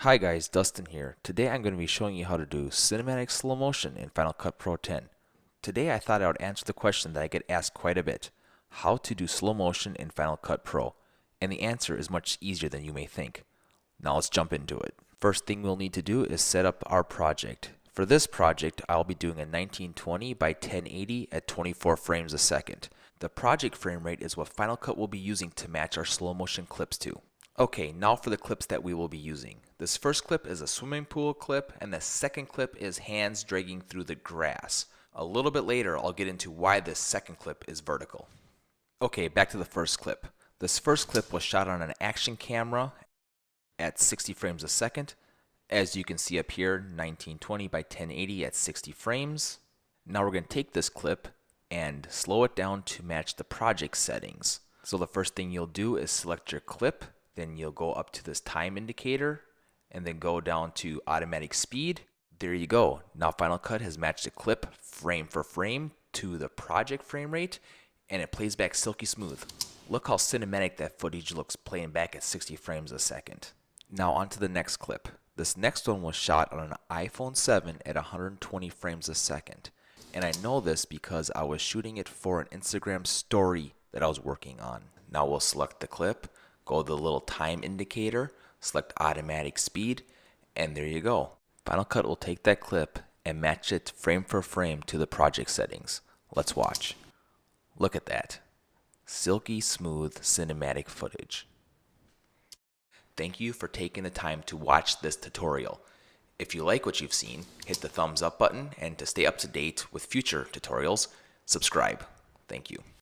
Hi guys, Dustin here. Today I'm going to be showing you how to do cinematic slow motion in Final Cut Pro 10. Today I thought I would answer the question that I get asked quite a bit: how to do slow motion in Final Cut Pro? And the answer is much easier than you may think. Now let's jump into it. First thing we'll need to do is set up our project. For this project, I'll be doing a 1920 by 1080 at 24 frames a second. The project frame rate is what Final Cut will be using to match our slow motion clips to. Okay, now for the clips that we will be using. This first clip is a swimming pool clip, and the second clip is hands dragging through the grass. A little bit later, I'll get into why this second clip is vertical. Okay, back to the first clip. This first clip was shot on an action camera at 60 frames a second. As you can see up here, 1920 by 1080 at 60 frames. Now we're going to take this clip and slow it down to match the project settings. So the first thing you'll do is select your clip. Then you'll go up to this time indicator and then go down to automatic speed. There you go. Now Final Cut has matched the clip frame for frame to the project frame rate, and it plays back silky smooth. Look how cinematic that footage looks playing back at 60 frames a second. Now on to the next clip. This next one was shot on an iPhone 7 at 120 frames a second. And I know this because I was shooting it for an Instagram story that I was working on. Now we'll select the clip, go to the little time indicator, select automatic speed, and there you go. Final Cut will take that clip and match it frame for frame to the project settings. Let's watch. Look at that. Silky smooth cinematic footage. Thank you for taking the time to watch this tutorial. If you like what you've seen, hit the thumbs up button, and to stay up to date with future tutorials, subscribe. Thank you.